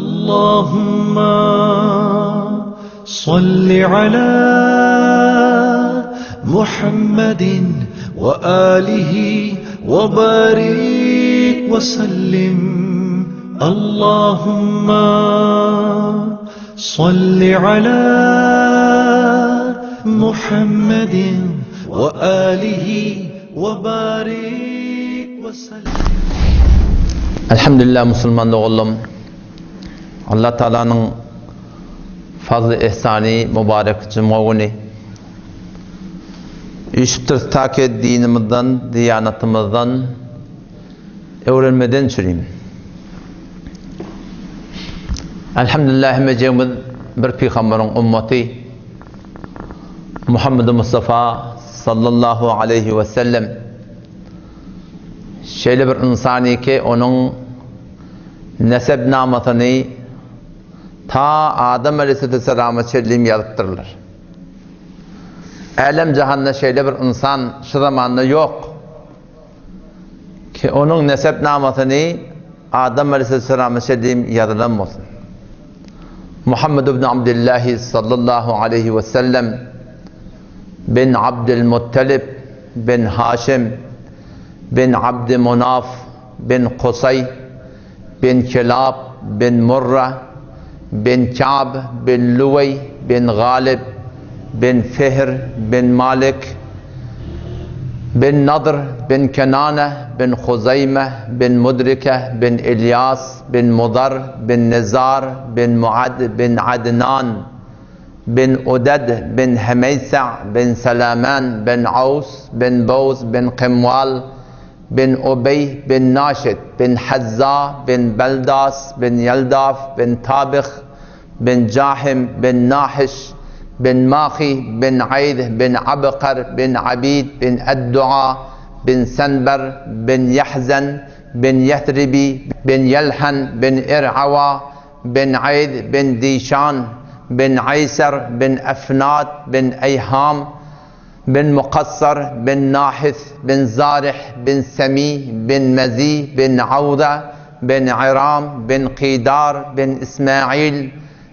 اللهم صل على محمد وآله وبارك وسلم. اللهم صل على محمد وآله وبارك وسلم. Elhamdülillah Müslüman oğlum. Allah Teala'nın fazl-ı ihsani mübarek cuma günü işittir ta ki dinimizden, diyanatımızdan öğrenmeden çürüyüm. Elhamdülillah mecemiz bir peygamberin ümmeti Muhammed Mustafa sallallahu aleyhi ve sellem şöyle bir insani ki onun nesep namatını ta Adem Aleyhisselam'a çelliğim yarattırırlar. Alem cihanda şöyle bir insan şu zamanda yok ki onun nesep namatını Adem Aleyhisselam'a çelliğim yaratılamaz. Muhammed ibn Abdullah sallallahu aleyhi ve sellem bin Abdülmuttalib bin Haşim bin Abdümunaf bin Kusay bin Kilab bin Murra bin Ka'b bin Luwey bin Galib bin Fihr bin Malik bin Nadr bin Kenane bin Huzeyme bin Mudrike bin İlyas bin Mudar bin Nizar bin Muad bin Adnan bin Udad bin Hemeysa bin Salaman bin Aus bin Bawz bin Qimwal bin Ubey bin Naşid bin Hazza bin Beldas bin Yeldaf bin Tabih bin Cahim bin Nahiş bin Mahi bin Ayd bin Abqar bin Abid bin Eddua bin Senber bin Yahzen bin Yethribi bin Yelhan bin İr'awa bin Ayd bin Dişan bin Ayser bin Efnat bin Eyham bin Mukassar bin Nahis bin Zarih bin Semi bin Mezi bin Avda bin Iram bin Qidar bin İsmail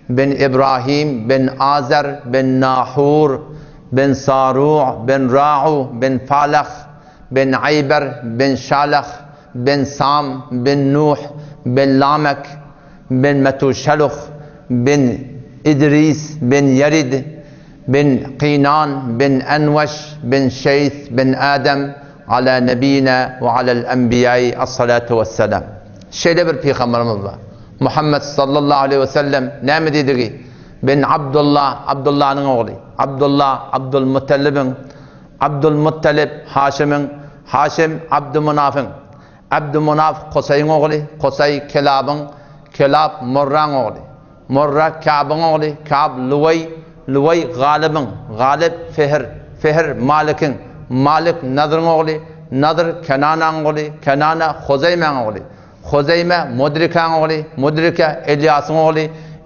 bin İbrahim bin Azer bin Nahur bin Saru' bin Ra'u bin Falakh bin Ayber bin Shalakh bin Sam bin Nuh bin Lamek bin Metushalukh bin İdris bin Yerid bin Qinan bin Enveş bin Şeyth bin Adem ala nebine ve alel enbiyayı as-salatu vesselam. Şöyle bir peygamberimiz var. Muhammed sallallahu aleyhi ve sellem ne mi dedi ki? Ben Abdullah, Abdullah'ın oğlu. Abdullah, Abdülmuttalib'in. Abdülmuttalib, Haşim'in. Haşim, Abdümunaf'ın. Abdümunaf, Kusay'ın oğlu. Kusay, Kilab'ın. Kilab, Murra'nın oğlu. Murra, Ka'b'ın oğlu. Ka'b, Luwey. Luwey, Galib'in. Galib, Fihr. Fihr, Malik'in. Malik, Nadr'ın oğlu. Nadr, Kenana'nın oğlu. Kenana, Huzeyme'nin oğlu. Huzeyme, Mudrike'nin oğlu. Mudrike, İlyas'ın oğlu.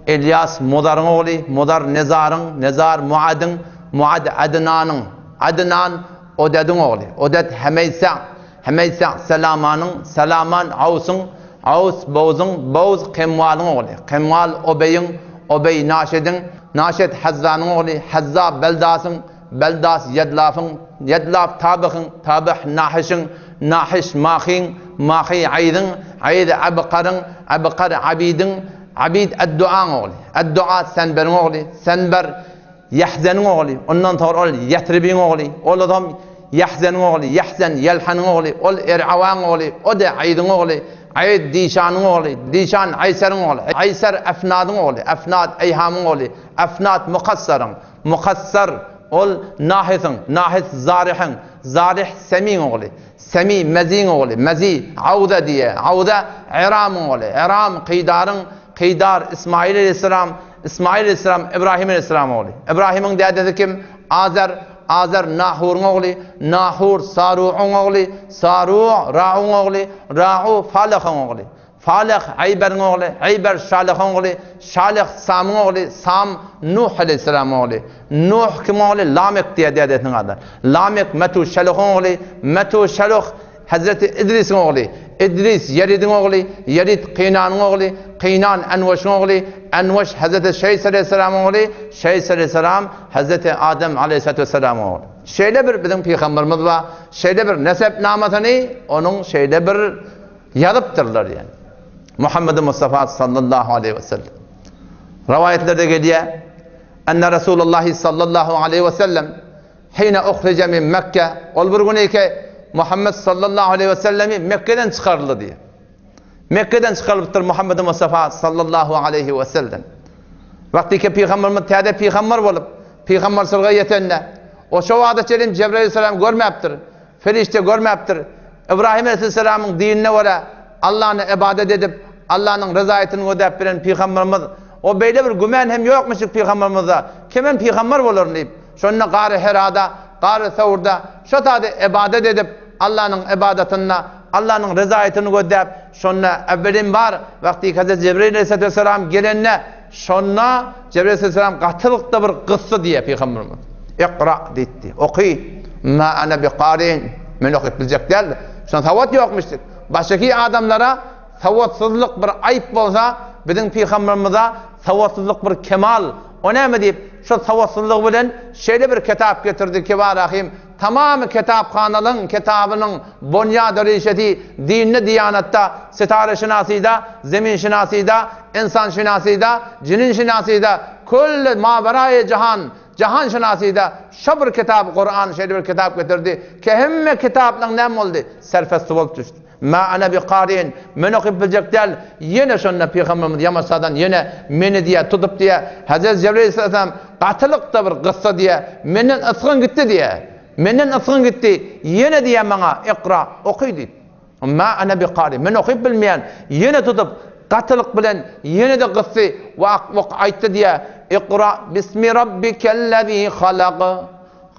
İlyas, Mudar'ın oğlu. Mudar, Nizar'ın. Nizar, Muad'ın. Muad, Adnan'ın. Adnan, Udad'ın oğlu. Udad, Hemeysa. Hemeysa, Selaman'ın. Selaman, Avs'ın. Avs, Bawz'ın. Bawz, Qimwal'ın oğlu. Qimwal, Ubey'in. Ubey, Naşid'in. Naşid, Hazza'nın oğlu. Hazza, Beldas'ın. Beldas, Yedlaf'ın. Yedlaf, Tabih'in. Tabih, Nahiş'in. Nahiş, Mahi'in. Mahi, Ayd'ın. Ayd, Abqar'ın. Abqar, Abid'in. Abid, Eddua'nın oğlu. Eddua, Senber'in oğlu. Senber, Yahzen'in oğlu. Ondan sonra ol, Yethribi'nin oğlu. Ol adam, Yahzen'in oğlu. Yahzen, Yelhan'ın oğlu. Ol, İr'ava'nın oğlu. O da Ayd'ın oğlu. Ayd, Dişan'ın oğlu. Dişan, Ayser'in oğlu. Ayser, Efnad'ın oğlu. Efnad, Eyham'ın oğlu. Efnad, Mukassar'ın. Mukassar, ol, Nahith'ın. Nahith, Zarih'ın. Zarih, Semi'nin oğlu. Semi, Mezi'nin oğlu. Mezi, Avda diye. Avda, İram'ın oğlu. İram, Qidar'ın. Qidar, İsmail Aleyhisselam. İsmail Aleyhisselam, İbrahim Aleyhisselam oğlu. İbrahim'in dedesi kim? Azer. Azer, Nahur'un oğlu. Nahur, Saru'un oğlu. Saru', Ra'un oğlu. Ra'u, Falakh'ın oğlu. Falakh, Ayber'in oğlu. Ayber, Şalakh'ın oğlu. Şalakh, Sam'ın oğlu. Sam, Nuh Aleyhisselam oğlu. Nuh kim oğlu? Lamek diye dedesinin adı. Lamek, Metushaluk'un oğlu. Metushaluk, Hazreti İdris'in oğlu. İdris, Yerid'in oğlu. Yerid, Qinan'ın oğlu. Qiynan Enveş'in oğlu, Enveş Hazreti Şeyh Aleyhisselam'ın oğlu, Şeyh Aleyhisselam Hazreti Adem Aleyhisselam'ın oğlu. Şöyle bir bizim peygamberimiz var, şöyle bir nesep namatını onun şöyle bir yazıptırlar yani. Muhammed Mustafa sallallahu aleyhi ve sellem. Rivayetlerde geliyor, enne Resulullah sallallahu aleyhi ve sellem hine ukhrice min Mekke, ol bir gün ki Muhammed sallallahu aleyhi ve sellemi Mekke'den çıkarıldı diye. Mekke'den çıkarılıptır Muhammed Mustafa sallallahu aleyhi ve sellem. Vakti ki peygamberimiz tade peygamber olup, peygamber sırga yetenle, o şu vada çelim Cebrail aleyhisselam görmeyaptır, ferişte görmeyaptır. İbrahim aleyhisselamın dinine vara Allah'ını ibadet edip, Allah'ın rızayetini ödeyip bilen peygamberimiz, o böyle bir gümen hem yokmuşuk peygamberimize, kimin peygamber olur deyip, şonuna gari Hera'da, gari Thawr'da, şu tadı ibadet edip, Allah'ın ibadetine, Allah'ın rızayetini ödeyip, şonuna evvelin var, vakti Hazreti Cebrail aleyhisselam gelenine, şonuna Cebrail aleyhisselam katılıkta bir kıssa diye peygamberimiz. İkra dedi, okuy, ma ana bi qarin, men okuyup bilecek değil, şuna tavat yokmuştuk. Baştaki adamlara tavatsızlık bir ayıp olsa, bizim peygamberimize tavatsızlık bir kemal. O ne mi deyip, şu tavatsızlık bilen şöyle bir kitap getirdi ki var rahim, tamamı kitaphanalın kitabının bunyad-ı reşeti, dinli diyanatta, sitare şinasida, zemin şinasida, insan şinasida, cinin şinasida, kull maveraya cihan şinasida, şu bir kitap, Kur'an şöyle bir kitap getirdi ki hemme kitapların ne oldu? Serfesti olup düştü. Ma ana bi qarin, men okuyup bilecek değil. Yine şunla peygamberimiz yamasadan yine meni diye tutup diye Hazreti Cebrail aleyhisselam katılıkta bir kıssa diye menden ısgın gitti diye. Menden ısgın gitti. Yine diye bana ikra okuy dedi. Ma ana bi qarin, men okuyup bilmeyen yine tutup katılık bilen yine de kıssa ve ayette diye ikra bismi rabbikellezî halak.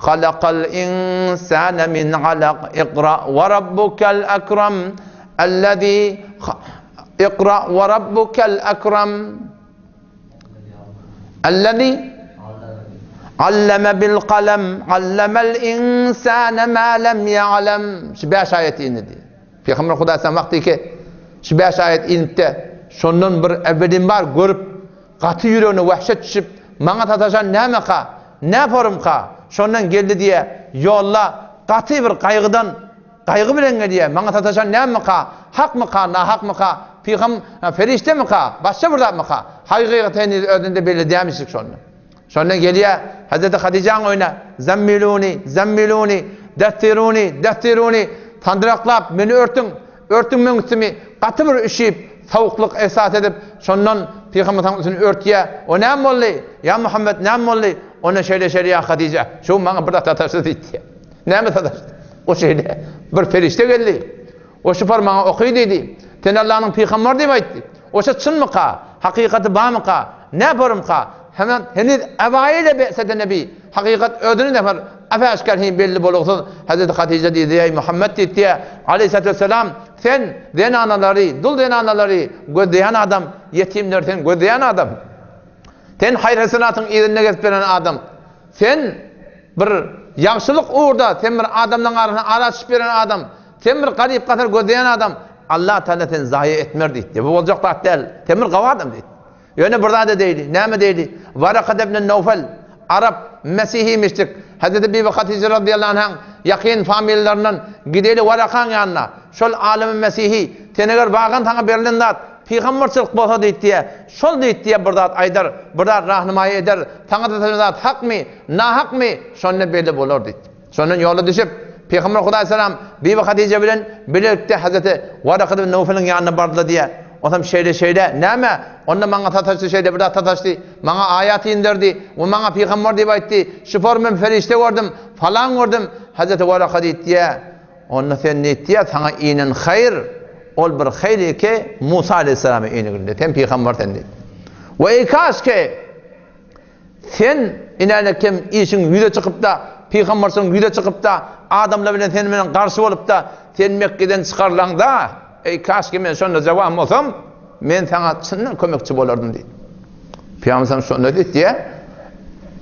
خلق الإنسان من علق اقرأ وربك الأكرم الذي اقرأ وربك الأكرم الذي علم بالقلم علم الإنسان ما لم يعلم. Şu 5 ayet indi. Peygamber Huda sen vakti ki şu 5 ayet indi. Şondan bir evvelim var görüp katı yüreğine vahşet düşüp bana tataşan ne meka ne yaparım ka. Şondan geldi diye yolla katı bir kaygı bilen diye bana tataşan ne mi ka, hak mı ka, na hak mı ka, ferişte mi ka, başka burada mı ka, hakikaten ödünde belli demiştik şondan. Şondan geliyor Hazreti Hatice'nin oyuna zemmiluni, dehtiruni, tandıraklap beni örtün ben üstümü, katı bir üşüyüp, soğukluk esas edip, şondan Peygamber'in üstünü örtüye, o ne mi oldu? Ya Muhammed ne mi oldu? Ona şöyle ya Hatice, şu bana burada tataştı dedi. Ne mi tataştı? O şeyde bir ferişte geldi. O şu parmağı okuy dedi. Ten Allah'ın peygamber diye ayıttı. O şey çın mı ka? Hakikati bağ mı ka? Ne yaparım ka? Hemen henüz evaiyle be'sede nebi. Hakikat ödünü de var. Efe aşkarhi belli buluksuz. Hazreti Hatice dedi, ey Muhammed dedi. Aleyhisselatü vesselam sen den anaları, dul den anaları gözleyen adam, yetimler sen gözleyen adam. Sen hayır hasenatın izinine geçperen adam. Sen bir yaxşılık uğurda, sen bir adamdan araşıp veren adam. Sen bir garip kadar gözleyen adam. Allah Teala sen zayi etmer deydi. Bu olacak da değil. Sen bir qava adam deydi. Yani burada da deydi. Ne mi deydi? Varaqat ibn Nawfal, Arap Mesihiymiştik. Hazreti Bibi Hatice radıyallahu anh yakın famillerinin gideli Varaqan yanına. Şol alimin Mesihi. Tenegar bağın tana berlindat. Peygamberçilik bolsa deydi diye. Şol deydi diye burada aydar. Burada rahnumayı eder. Tana da tanıdat hak mı? Na hak mı? Şonne belli bolur deydi. Şonun yolu düşüp Peygamber Aleyhisselam Bibi Hatice bilen birlikte Hazreti Varaqat ibn Nawfal'ın yanına bardılar diye. O zaman şeyde neme? Onda bana tataştı şeyde burada tataştı. Bana ayet indirdi. O bana peygamber diye ayıttı. Şu formum ferişte gördüm. Falan gördüm. Hazreti Varaqat diye. Onda sen ne diye? Sana inen hayır. Ol bir hayır ki Musa Aleyhisselam'a inen. Sen peygamber dedi. Ve ikaş ki sen inanı kim işin yüze çıkıp da peygambersin yüze çıkıp da adamla bilen seninle karşı olup da sen Mekke'den çıkarlan da ey kaç ki ben şonda cevap olsam men sana çından kömekçi bolardım deydi. Peygamber şonda dedi diye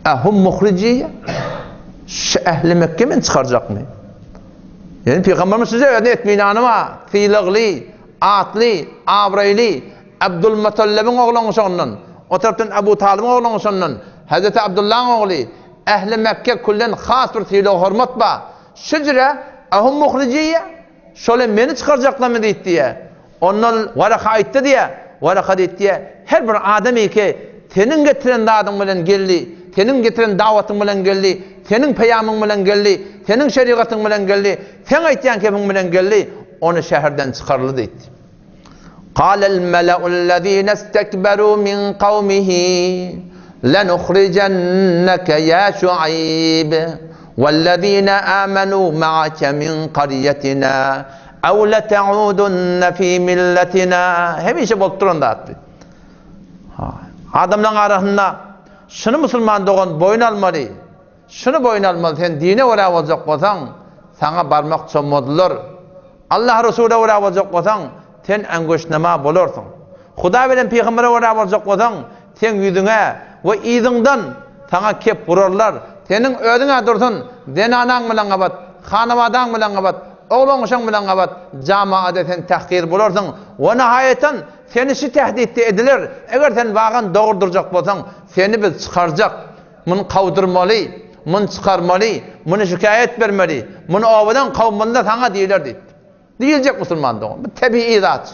ahum muhriciye ehli Mekke men çıkaracak mı? Yani Peygamberimiz size öyle etmeyin anıma fiiligli, atli, avrayli Abdülmutallib'in oğlu şondan, o taraftan Abu Talib'in oğlu şondan, Hazreti Abdullah'ın oğlu, ehli Mekke kullen has bir tiylo hurmat ba. Şücre, ahum muhriciye, şöyle meni çıkaracaklar mı deyip diye. Ondan Varaka aytti diye, Varaka deyip diye, her bir adam ki, senin getiren dağdın bilen geldi, senin getiren davatın bilen geldi, senin peyamın bilen geldi, senin şeriatın bilen geldi, sen aytyan kebin bilen geldi, onu şehirden çıkarlı deyip. قال الملأ الذين استكبروا من قومه لنخرجنك يا شعيب والذين آمنوا معك من قريتنا أو لتعودن في ملتنا همیشه bolturun da attı. Adamların arasında şunu Müslüman doğan boyun almalı. Şunu boyun almalı. Sen dine uğra olacak olsan sana barmak çoğmadılar. Allah Resulü'ne uğra olacak olsan sen engoşnama bulursun. Huda bilen peygambere uğra olacak olsan sen yüzüne ve izinden sana kep vururlar. Senin ödüne dursun. Denanan bilen kabat, hanımadan bilen kabat, oğlun bilen kabat, cemaate sen tahkir bulursun. Ve nihayeten seni şu tehdit edilir. Eğer sen bağın doğurduracak olsan seni biz çıkaracak. Bunu kavdırmalı, bunu çıkarmalı, bunu şikayet vermeli. Bunu ovadan kavmında sana değiller deyip. Değilecek Müslüman doğum. Bu tabii zat.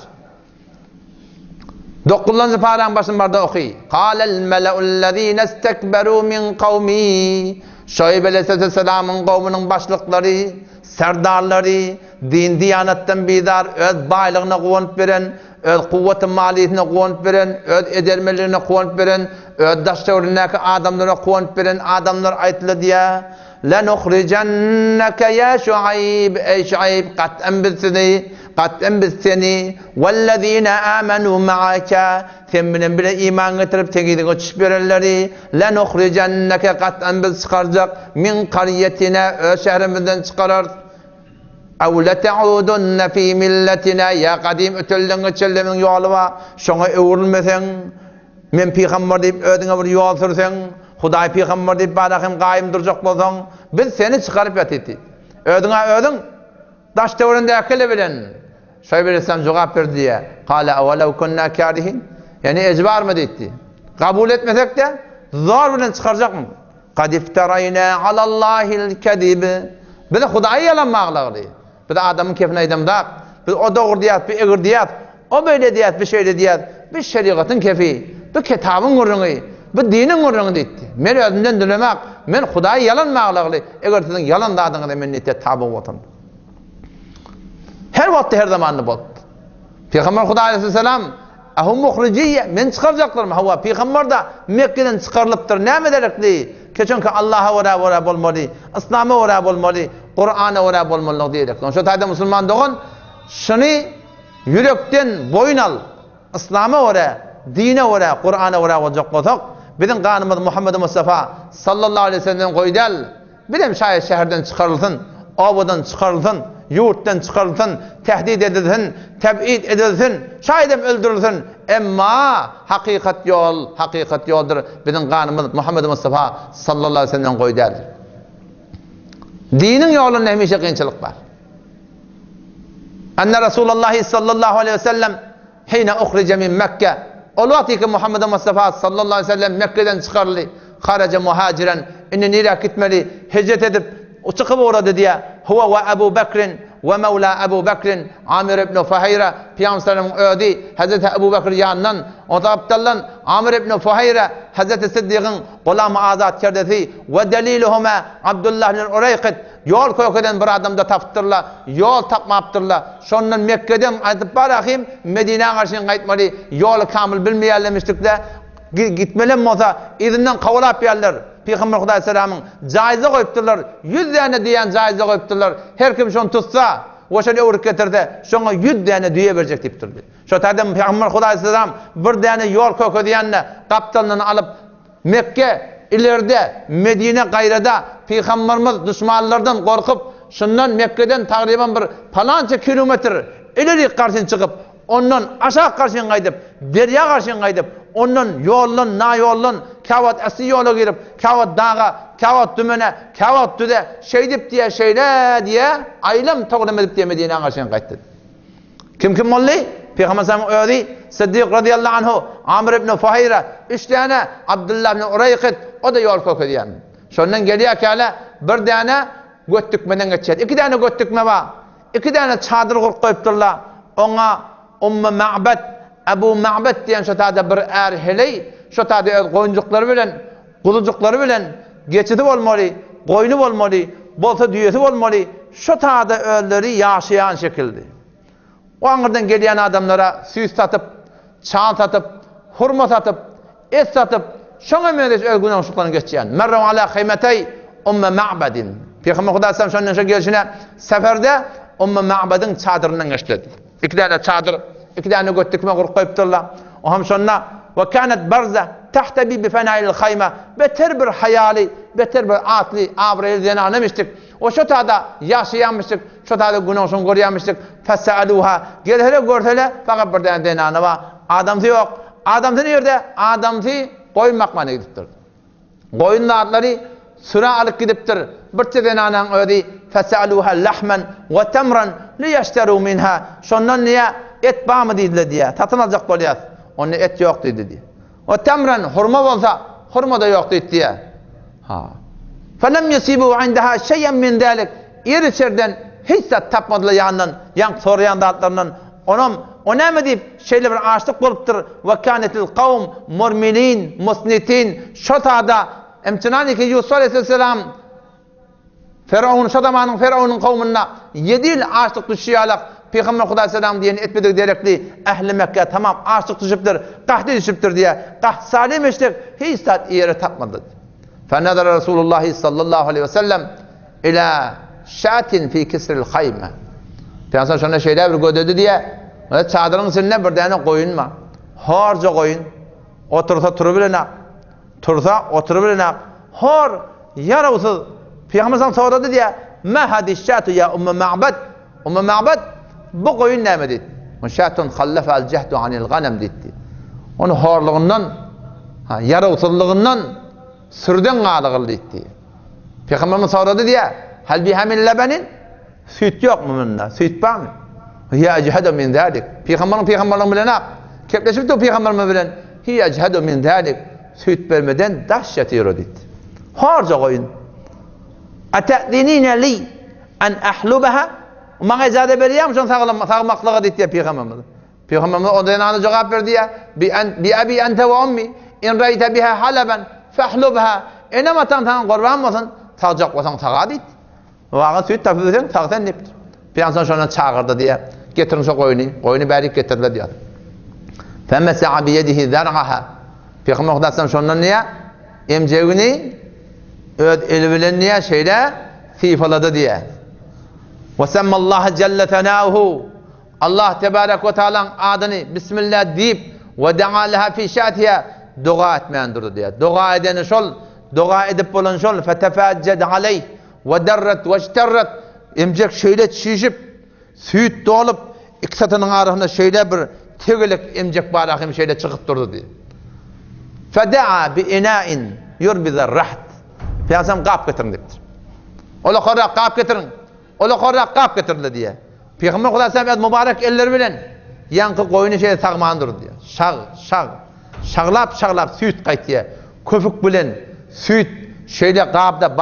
9. paranın başın barda okuy. Kâlel mele'ullezîne istekberû min kavmî. Şuayb aleyhisselamın kavminin başlıkları, serdarları, din diyanattan bidar, öz baylığına kuvvet veren, öz kuvvet-i maliyetine kuvvet veren, öz edermelerine kuvvet veren, öz daşçavurundaki adamlara kuvvet veren adamlar aytlı diye. لَنُخْرِجَنَّكَ يَا شُعَيْبِ Ey Şuayb kat'en biz seni وَالَّذ۪ينَ آمَنُوا مَعَكَ sen bile iman getirip tekidin uçuş verenleri لَنُخْرِجَنَّكَ kat'en biz çıkaracak min kariyetine öz şehrimizden çıkarır اَوْ لَتَعُودُنَّ ف۪ي مِلَّتِنَا ya kadim ötüldüğün öçellemin yolu var şuna öğürülmesen men peygamber deyip ödüne bir yol sürsen Huday peygamber deyip badakim kaim duracak bolsan biz seni çıkarıp yatiti. Ödün daş devrinde akile bilen. Şuayb aleyhisselam cevap verdi diye. Kâle evelev kunna kârihin. Yani ecbar mı deytti. Kabul etmesek de zor bilen çıkaracak mı? Kad iftarayna alallahil kedib. Bir de Huday'ı yalan mağlağılı. Bir de adamın kefine edemdak. Bir o doğru diyat, bir eğir diyat. O böyle diyat, bir şöyle diyat. Bir şeriatın kefi. Bir kitabın urunu. Bu dinin urunu deytti. Men özümden dilemek, men Huday'ı yalan mağlağılı. Eğer sizin yalan dağdığını da men niyete tabi olsun. Her vakti her zamanlı bol. Peygamber Huda aleyhisselam ahum muhriciye men çıkaracaklar mı? Hava peygamber da Mekke'den çıkarılıptır. Ne ederekli? Çünkü Allah'a uğra olmalı, İslam'a uğra olmalı, Kur'an'a uğra olmalı diyerek. Şu tayda Müslüman doğun şunu yürekten boyun al. İslam'a uğra, dine uğra, Kur'an'a uğra olacak olsak bizim kanımız Muhammed Mustafa sallallahu aleyhi ve sellem koydal. Bizim şayet şehirden çıkarılsın, ovadan çıkarılsın, yurttan çıkarılsın, tehdit edilsin, teb'id edilsin, şayet öldürülsün. Emma hakikat yoldur. Bizim kanımız Muhammed Mustafa sallallahu aleyhi ve sellem koydal. Dinin yolunda hemişe kıyınçılık var. Enne Resulullah sallallahu aleyhi ve sellem hine uhrice min Mekke. O vakti ki Muhammed Mustafa sallallahu aleyhi ve sellem Mekke'den çıkarıldı. Haraca muhaciren, nereye gitmeli, hicret edip çıkıp uğradı diye. Huve ve Ebu Bekir'in ve Mevla Ebu Bekir'in Amir ibn Fuhayra Peygamber'in ödü Hazreti Ebu Bekir yanından o da Abdallah'ın Amir ibn Fuhayra Hazreti Sıddık'ın gulam-ı azat kerdesi ve deliluhuma Abdullah ibn Urayqit yol koyudan bir adamda taptırla yol tapmaptırla şondan Mekke'den aytıp barakayım Medine'ye karşıya kayıtmalı yolu kamil bilmeyerlemiştik de gitmelem olsa izinden kavulap yerler. Peygamber Huda aleyhisselamın caize koyupturlar. 100 tane diyen caize koyupturlar. Her kim şunu tutsa, o şöyle uğruk getirdi, şuna 100 tane düğe verecek deyip durdu. Şu tadım Peygamber Huda aleyhisselam bir tane yol koyku diyenle kaptanını alıp Mekke ileride Medine gayrada Peygamberimiz düşmanlardan korkup şundan Mekke'den takriben bir falanca kilometre ileri karşın çıkıp ondan aşağı karşın kaydıp derya karşın kaydıp ondan yollan na yollan kavat asli yola girip kavat dağa kavat dümene kavat düde şeydip diye şeyle diye aylem toğlam edip diye Medine'ye karşın kaydı. Kim oldu? Peygamber sallallahu özi Siddiq radıyallahu anhu, Amr ibn Fuhayra, 3 tane Abdullah ibn Urayqit o da yol kokadiyan. Şondan geliyor ki hala bir tane göttükmeden geçer. 2 tane göttükme var. 2 tane çadır kurup koyupturlar. Ona Ma'bad, Abu Ma'bad diyen şu taada bir erheley, şu taada koyuncukları bilen, kulucukları bilen geçidi olmalı, koyunu olmalı, bolsa düyesi olmalı. Şu taada ölleri yaşayan şekilde. O anırdan gelen adamlara süs satıp, çağ satıp, hurma satıp, et satıp, şuna mühendis ölgün oluşuklarını geçeceğin. Merram ala kıymetey Ma'badin. Peygamber Huda Aleyhisselam şunun şu gelişine seferde Ma'badin çadırından geçti. 2 tane çadır, 2 tane göttükme kurup koyupturlar. O hem şunna ve kânet barza tahtabi bi fenâil khayma. Beter bir hayali, beter bir atli, abreli denemiştik. O şu tada yaşayanmıştık, şu tada günahsın koruyanmıştık. Fesâluha, gel hele gör hele, fakat bir tane denanı var. Adamsı yok. Adamsı nerede? Adamsı koyun makmana gidiptir. Koyunun adları sıra alıp gidiptir. Bir denanın ödü. Fesâluha lahmen ve temran li yeşterû minha. Şondan niye et bağ mı dediler diye. Tatın alacak kolyaz. Onun et yok dedi diye. O temran hurma olsa hurma da yok dedi diye. Felem yusibu indaha şey'en min zalik. İçeriden hiç tapmadılar yanından, yan soruyan dağıtlarından. Ona mı deyip şeyle bir açlık boluptur. Ve kânetil kavm murmilin, musnitin. Şu tada emtinani ki Yusuf Aleyhisselam Firavun, şu zamanın Firavun'un kavmuna 7 yıl açlık düşüyorlar. Peygamber Huda Aleyhisselam diyen etmedik direktli. Ehli Mekke tamam açlık düşüptür, kahdi düşüptür diye. Kahd salim eşlik hiç yere tapmadı. فنظر رسول الله صلى الله عليه وسلم إلى شاة في كسر الخيمة. Peygamber şuna şeyler bir gödödü diye. Çadırın içinde bir tane koyun var. Harca koyun. Otursa turbilenak. Tursa oturbilenak. Har yaravsız. Peygamber soradı diye. Ma hadis şatu ya Ma'bad. Ma'bad bu koyun ne dedi? Şatun khallafa al cehdu anil ghanem dedi. Onu harlığından, yaravsızlığından sürden qalıqıl deydi. Peygamberimiz soradı diye, hal biha min lebenin? Süt yok mu bunda? Süt var mı? Hiye echhedu min zalik. Peygamberin bilen ak. Kepleşip de peygamberimiz bilen. Hiye echhedu min zalik. Süt vermeden dahşet yürü dedi. Harca koyun. Ate'dinine li en ahlubaha. Bana icade veriyem şun sağmaklığa dedi peygamberimiz. Peygamberimiz o denanı cevap verdi ya. Bi abi ente ve ummi. İn rayte biha halaben. Fahlubha enama tan qurban bolsun taqjaq bolsan taqa dit. Vağa süt tapıdın taqdan nip. Peygamber şuna çağırdı diye. Getirin şu koyunu bärik getirdiler diyor. Femesa bi yedihi zar'aha. Peygamber Aleyhisselam şundan niye emceğini el bilen niye şeyle sifaladı diye. Ve semmallahu celle tenahu. Allah tebarek ve teala'nın adını bismillah deyip ve da'a leha fi şatiha dua etmeyen durdu diye. Dua edeni şol, dua edip olan şol, fetefecced aleyh, ve derret, ve işterret, emcek şöyle çişip, süt dolup, ikisatının arasında şöyle bir tegelik emcek barahim şöyle çıkıp durdu diye. Feda'a bi ina'in yurbizer rahat. Peygamber kap getirin deyiptir. Ola korrak kap getirin, ola korrak kap getirin diye. Peygamber Aleyhisselam mübarek eller bilen, yankı koyunu şöyle sağman durdu diye. Şağlap süt qaytıya. Köpük bilen süt şöyle qabda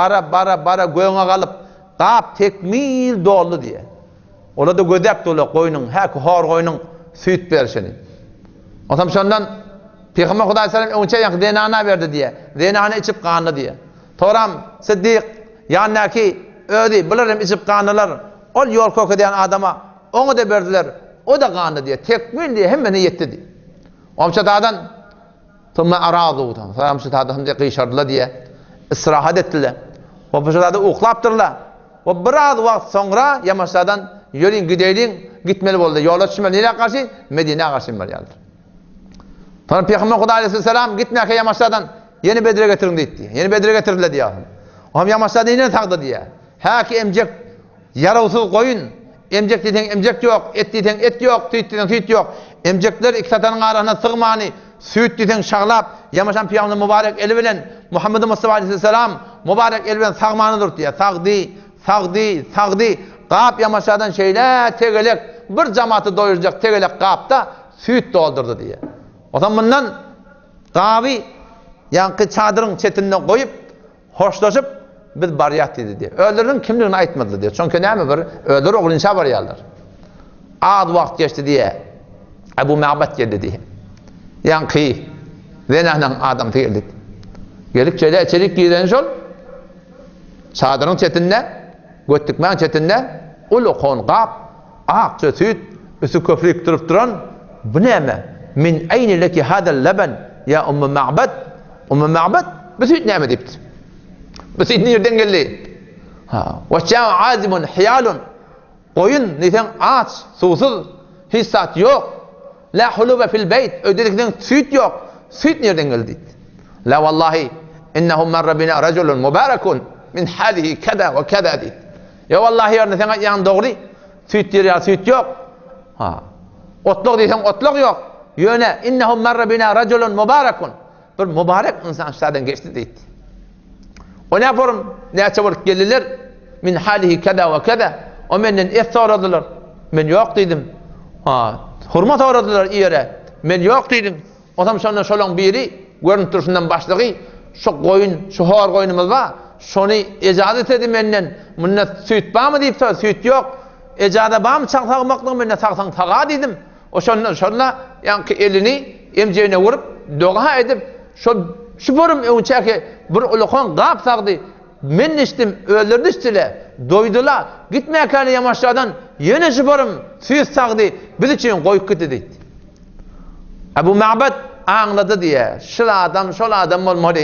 bara göğüne kalıp qab tekmil dolu diye. Ola da gödep dolu koyunun, hak hor koyunun süt berişini. Otam şondan Peygamber Huda Aleyhisselam önce yank denana verdi diye. Denana içip kanlı diye. Toram Siddiq yanaki ödi bilirim içip kanlılar. Ol yol kokadiyan adama onu da verdiler. O da kanlı diye. Tekmil diye hemen yetti diye. Omçatadan Tümle arazu utan. Samşıtadan diye qışardılar diye istirahat ettiler. O başlarda uqlaptırlar. O biraz vaqt sonra Yamaçlardan yolun gideyin gitmeli oldu. Yola düşmeli. Nereye karşı? Medine'ye karşı geldi. Sonra Peygamber Huda Aleyhisselam gitmeye Yamaçlardan yeni Bedir'e getirin dedi. Yeni Bedir'e getirdiler diye. O Yamaçlardan yine taktı diye. Haki emcek yaravsız koyun. Emcek dedin emcek yok. Et dedin et yok. Süt dedin süt yok. Emcekler iksatanın arasına sığmani. Süt dedin şağlap. Yamaşan Peygamber mübarek eli bilen Muhammed Mustafa Aleyhisselam mübarek eli bilen sağmanıdır diye. Sağdi. Qap Yamaçlardan şeyler tegelek bir cemaati doyuracak tegelek kapta süt doldurdu diye. O zaman bundan qavi yankı çadırın çetinden koyup hoşlaşıp biz bariyat dedi diye. Öldürün kimliğini aytmadı diye. Çünkü ne bir öldür oğlunca bariyarlar. Az vakt geçti diye. Ebu Ma'bad geldi diye. Yankı zenahdan adam geldi. Gelip şöyle içerik giyden şol çadırın çetinde göttükmen çetinde ulu konqap akça süt üstü köfrik durup duran bu neme min eyni leki hadal leben ya Ümmü Ma'bad Ümmü Ma'bad bu süt neme deyipti bu süt nereden geldi ve şâ azimun hiyalun koyun niten aç susuz hissat yok la hulube fil beyt ödedikten süt yok süt nereden geldi la vallahi innehum marra bina raculun mübarekun min halihi kada ve kada deyip ya vallahi yarın sen yan doğru süt diyor ya süt yok otluk diysen otluk yok yöne innehum marra bina raculun mübarekun bir mübarek insan şadan geçti deyip o ne yaparım ne çabuk geldiler min halihi kada ve kada o menden et soradılar men yok dedim hurmat soradılar iyere men yok dedim o zaman sonra şolong biri görüntü turşundan başlığı şu koyun şu hor koyunumuz var şunu icazet edin menden bununla süt var mı deyip süt yok icazet var mı çaktağımaklığı benimle çaktağın tağa dedim o şunla yani elini emceğine vurup doğa edip şu borum önçeki bir ulukon qap sağdı men içtim öldürdü istile doydular gitmeye kâli yamaçlardan yine şu borum süt sağdı biz için koyup gitti deydi Ebu Ma'bad anladı diye şol adam olmalı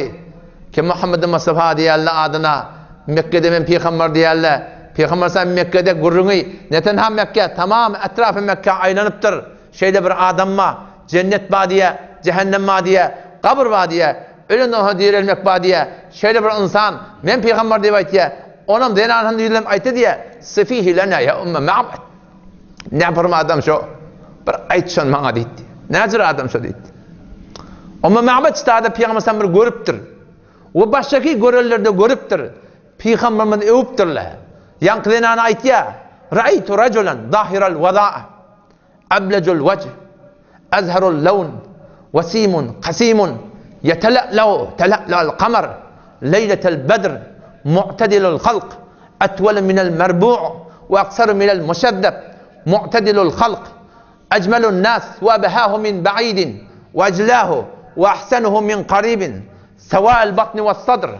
ki Muhammed Mustafa diyelle adına Mekke'de men peygamber diyelle peygamber sen Mekke'de gurrunu neten ham Mekke tamam etrafı Mekke aylanıptır şeyde bir adam var cennet vadiye cehennem vadiye kabr vadiye ölünden dirilmek vadiye şeyde bir insan men peygamber diye aytiye onam denan diyelim aytı diye sefihi lana ya Ümmü Ma'bad ne yapırım adam şu bir aytşan bana deydi necir adam şu deydi Ümmü Ma'bad işte peygamber sen bir görüptür o baştaki görürlerde görüptür peygamberimiz övüptürler yankıdan aytiya ra'aytu raculan zahiral vada'a ablacul vech azharul lawn wasimun qasimun يتلألأ القمر ليلة البدر معتدل الخلق أطول من المربوع وأقصر من المشذب معتدل الخلق أجمل الناس وأبهاه من بعيد وأجلاه وأحسنه من قريب سواء البطن والصدر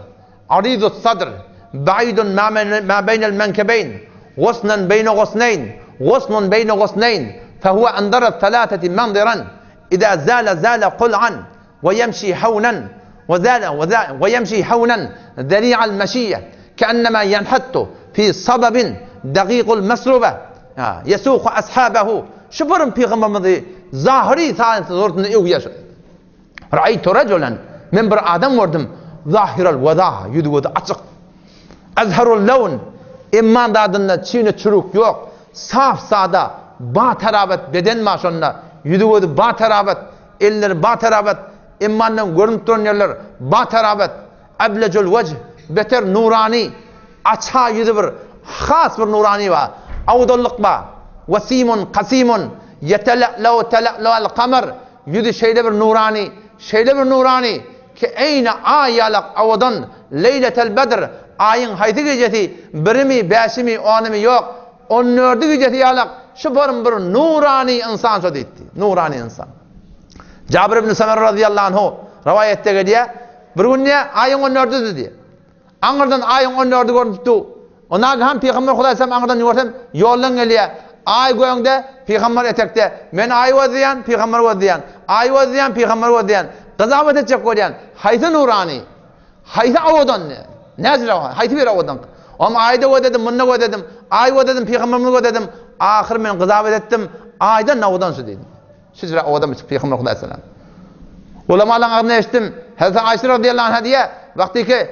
عريض الصدر بعيد ما بين المنكبين غصنا بين غصنين غصن بين غصنين فهو أنظر الثلاثة منظرا إذا زال قلعا ويمشي حونا ويمشي حونا ذريع المشية كأنما ينحت في صبب دقيق المسربة يسوق أصحابه شبرم پیغمبر ظاهري ثالث زورتن ايويش رأيت رجلا من بر آدم وردم ظاهر الوضاع يدود açık أزهر اللون iman dadında çiğne çürük yok saf sağda bağ tarabet beden maşonla yüdüvödü bağ tarabet eller bağ tarabet imandan görünüp duran yerler bağ tarabet eblecul vecih beter nurani açha yüdü bir khas bir nurani var avdoluk var vasimun qasimun yetela'lu al qamar yüdü şeyde bir nurani ki eyne ayalak avadan leyletel bedr ayın hayti gecesi birimi beşimi onimi yok 14 gecesi yalak şu bir nurani insan söz etti nurani insan Cabir ibn Samer radıyallahu anhu rivayette geliyor bir gün ne ayın 14 dedi anırdan ayın 14 görüntü ona ham peygamber Hudaý sallam anırdan görsem yoldan geliyor ay göğünde peygamber etekte men ay vadiyan peygamber vadiyan ay vadiyan peygamber vadiyan qazavat edecek koyan hayti nurani hayti avadan nezir hayti bir avadan ama ayda vadadım bunna vadadım ay vadadım peygamberimi vadadım ahir men qazavat ettim aydan avadan şu dedim sizra avadan peygamber Hudaý sallam ulamalardan eşittim Hazreti Ayşe radıyallahu anha diye vaktiki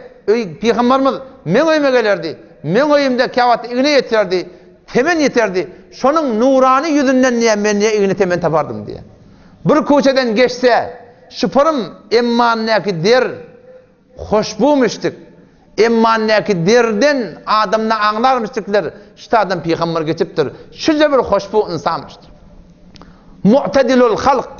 peygamberimiz men öyme gelerdi men öyümde kavat iğne yeterdi temen yeterdi şonun nurani yüzünden niye men niye iğne temen tapardım diye bir koçeden geçse şıparım emmanaki der hoşbumuştuk Emmanneki derden adamna anlarmıştıklar. İşte adam peygamber geçiptir. Şuca bir hoşbu insanmıştır. Mu'tedilul halk.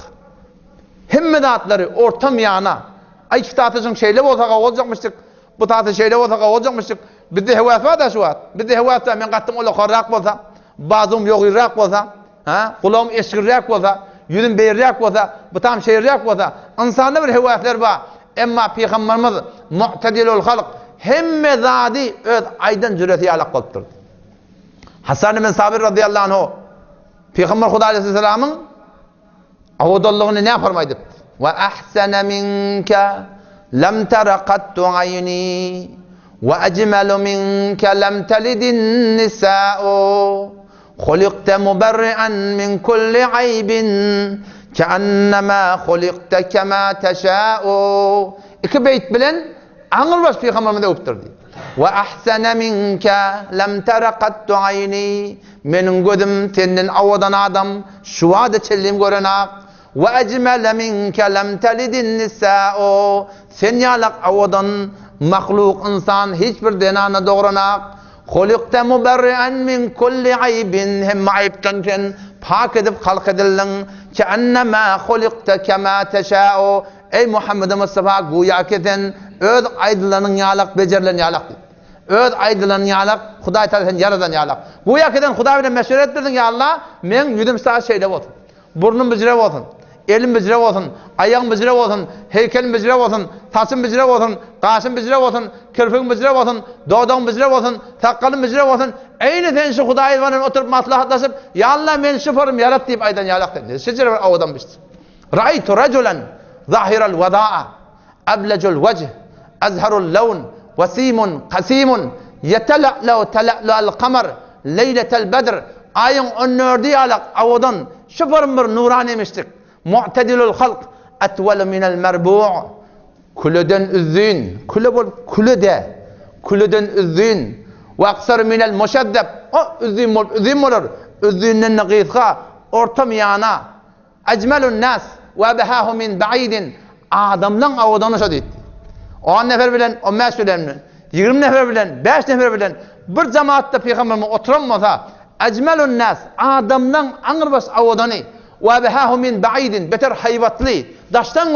Hemmedatları ortam yana. Ay kitatın şeyle olsa olacakmıştık. Bu tahtı şeyle olsa olacakmıştık. Bizde hevat var da şu var. Bizde hevat da men qattım ola qarraq bolsa, bazım yoğuraq bolsa, ha? Kulağım eşkirraq bolsa, yüzüm beyirraq bolsa, bu tam şeyraq bolsa, insanda bir hevatlar var. Emma peygamberimiz mu'tedilul halk hemme zadi öz aydan cüreti alaq qoluptur. Hasan ibn Sabir radıyallahu anhu Peygamber Huda aleyhisselamın avudallığını ne farmaydı? Ve ahsana minke lem tara qattu ayni ve ecmelu minke lem telidin nisa'u khuliqte muberri'an min kulli aybin keannema khuliqte kema teşâ'u. İki beyt bilen anılmaz Peygamberimiz de öptürdü. Ve ahsana minke lem tara qattu ayni. Menin gözüm tenden avadan adam şu adı çellim görenak. Ve ecmele minke lem telidin nisa'u. Sen yalak avadan mahluk insan hiçbir denana doğranak. Khuliqte muberri'an min kulli aybin. Hem ayıptan sen pak edip halk edildin. Ki annema khuliqte kema teşâ'u. Ey Muhammed Mustafa güya keten öz aydınlarının yalak becerlerini yalak. Öz aydınlarının yalak Huday tarafından yaradan yalak. Güya keten Huday bilen meşveret ettirdin ya Allah. Men yüzüm sağa şeyle olsun. Burnum bizire olsun. Elim bizire olsun. Ayağım bizire olsun. Heykelim bizire olsun. Taşım bizire olsun. Kaşım bizire olsun. Kirpiğim bizire olsun. Doğduğum bizire olsun. Takkalım bizire olsun. Eyni sen şu Huday vanın oturup maslahatlaşıp ya Allah men şoförüm yarat deyip aydan yalak dedi. Şecere bir avadan biçti. Ra'aytu raculan ظاهر الوداع أبلج الوجه أزهر اللون وسيم قسيم يتلألأ تلألؤ القمر ليلة البدر ayın önürdü alak avadan şoförüm bir nurani miştik. Mu'tedilul halk etvel minel merbu' kuleden üzzün kuleden üzzün ve aksar minel muşeddeb o üzzün olur üzzünnen gıytka ortam yana ecmelun nas ve behahu min ba'idin adamdan avadan aşağı deydi. 10 nefer bilen 15 bilen 20 nefer bilen 5 nefer bilen bir cemaatte peygamberimiz oturamasa ecmelun nas adamdan anırbas avadanı ve behahu min ba'idin beter hayvatlı daştan